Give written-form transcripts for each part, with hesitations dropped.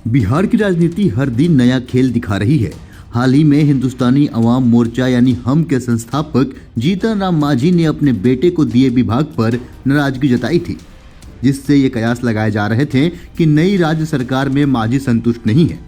बिहार की राजनीति हर दिन नया खेल दिखा रही है। हाल ही में हिंदुस्तानी अवाम मोर्चा यानी हम के संस्थापक जीतन राम मांझी ने अपने बेटे को दिए विभाग पर नाराजगी जताई थी, जिससे ये कयास लगाए जा रहे थे कि नई राज्य सरकार में मांझी संतुष्ट नहीं है।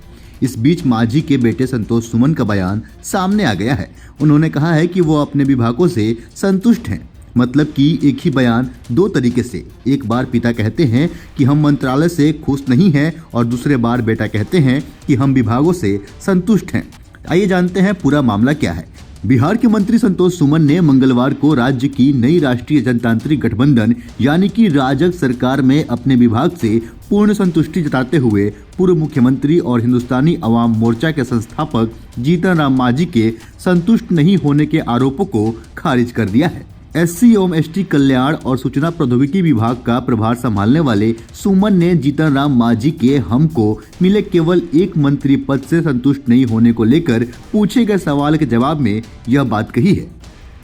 इस बीच मांझी के बेटे संतोष सुमन का बयान सामने आ गया है। उन्होंने कहा है कि वो अपने विभागों से संतुष्ट हैं। मतलब कि एक ही बयान दो तरीके से, एक बार पिता कहते हैं कि हम मंत्रालय से खुश नहीं हैं और दूसरे बार बेटा कहते हैं कि हम विभागों से संतुष्ट हैं। आइए जानते हैं पूरा मामला क्या है। बिहार के मंत्री संतोष सुमन ने मंगलवार को राज्य की नई राष्ट्रीय जनतांत्रिक गठबंधन यानी कि राजग सरकार में अपने विभाग से पूर्ण संतुष्टि जताते हुए पूर्व मुख्यमंत्री और हिंदुस्तानी अवाम मोर्चा के संस्थापक जीतन राम मांझी के संतुष्ट नहीं होने के आरोपों को खारिज कर दिया है। एससी एवं एसटी कल्याण और सूचना प्रौद्योगिकी विभाग का प्रभार संभालने वाले सुमन ने जीतन राम मांझी के हमको मिले केवल एक मंत्री पद से संतुष्ट नहीं होने को लेकर पूछे गए सवाल के जवाब में यह बात कही है।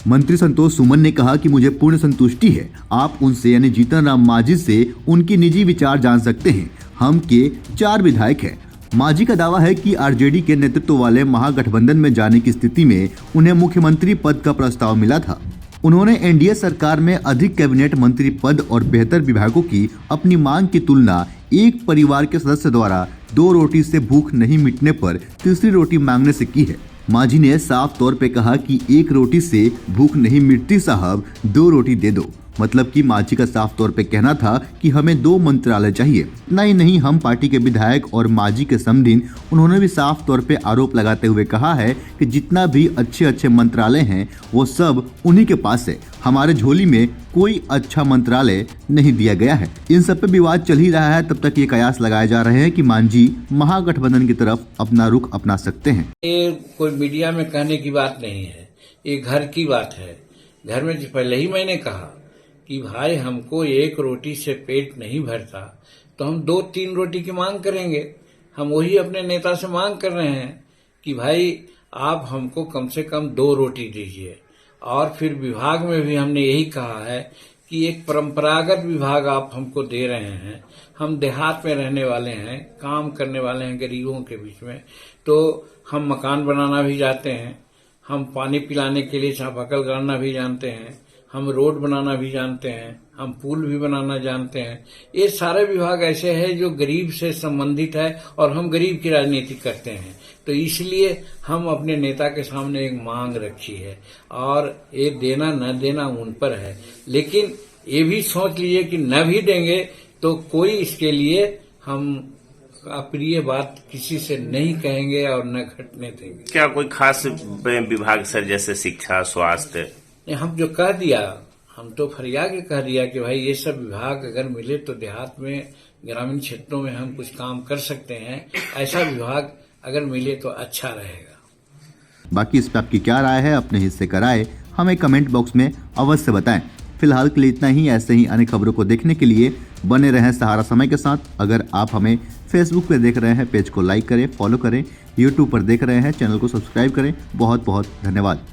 मंत्री संतोष सुमन ने कहा कि मुझे पूर्ण संतुष्टि है। आप उनसे यानी जीतन राम मांझी से उनकी निजी विचार जान सकते हैं। हम के 4 विधायक हैं। मांझी का दावा है कि आरजेडी के नेतृत्व वाले महागठबंधन में जाने की स्थिति में उन्हें मुख्यमंत्री पद का प्रस्ताव मिला था। उन्होंने एनडीए सरकार में अधिक कैबिनेट मंत्री पद और बेहतर विभागों की अपनी मांग की तुलना एक परिवार के सदस्य द्वारा 2 रोटी से भूख नहीं मिटने पर तीसरी रोटी मांगने से की है। मांझी ने साफ तौर पे कहा कि 1 रोटी से भूख नहीं मिटती साहब, 2 रोटी दे दो। मतलब कि मांझी का साफ तौर पे कहना था कि हमें 2 मंत्रालय चाहिए। नहीं, हम पार्टी के विधायक और मांझी के समधिन उन्होंने भी साफ तौर पे आरोप लगाते हुए कहा है कि जितना भी अच्छे मंत्रालय हैं वो सब उन्हीं के पास है। हमारे झोली में कोई अच्छा मंत्रालय नहीं दिया गया है। इन सब पे विवाद चल ही रहा है, तब तक ये कयास लगाए जा रहे हैं कि मांझी महागठबंधन की तरफ अपना रुख अपना सकते हैं। ये कोई मीडिया में कहने की बात नहीं है, ये घर की बात है। घर में पहले ही मैंने कहा कि भाई हमको 1 रोटी से पेट नहीं भरता तो हम 2-3 रोटी की मांग करेंगे। हम वही अपने नेता से मांग कर रहे हैं कि भाई आप हमको कम से कम 2 रोटी दीजिए। और फिर विभाग में भी हमने यही कहा है कि एक परंपरागत विभाग आप हमको दे रहे हैं। हम देहात में रहने वाले हैं, काम करने वाले हैं गरीबों के बीच में, तो हम मकान बनाना भी जानते हैं, हम पानी पिलाने के लिए चापाकल गाड़ना भी जानते हैं, हम रोड बनाना भी जानते हैं, हम पुल भी बनाना जानते हैं। ये सारे विभाग ऐसे हैं जो गरीब से संबंधित है और हम गरीब की राजनीति करते हैं। तो इसलिए हम अपने नेता के सामने एक मांग रखी है और ये देना न देना उन पर है। लेकिन ये भी सोच लीजिए कि न भी देंगे तो कोई इसके लिए हम अप्रिय बात किसी से नहीं कहेंगे और न घटने देंगे। क्या कोई खास विभाग सर, जैसे शिक्षा, स्वास्थ्य? हम जो कह दिया, हम तो फरियाद के कह दिया कि भाई ये सब विभाग अगर मिले तो देहात में, ग्रामीण क्षेत्रों में हम कुछ काम कर सकते हैं। ऐसा विभाग अगर मिले तो अच्छा रहेगा। बाकी इस पर आपकी क्या राय है, अपने हिस्से का राय हमें कमेंट बॉक्स में अवश्य बताएं। फिलहाल के लिए इतना ही। ऐसे ही अन्य खबरों को देखने के लिए बने रहें सहारा समय के साथ। अगर आप हमें फेसबुक पे देख रहे हैं, पेज को लाइक करें, फॉलो करें। यूट्यूब पर देख रहे हैं, चैनल को सब्सक्राइब करें। बहुत बहुत धन्यवाद।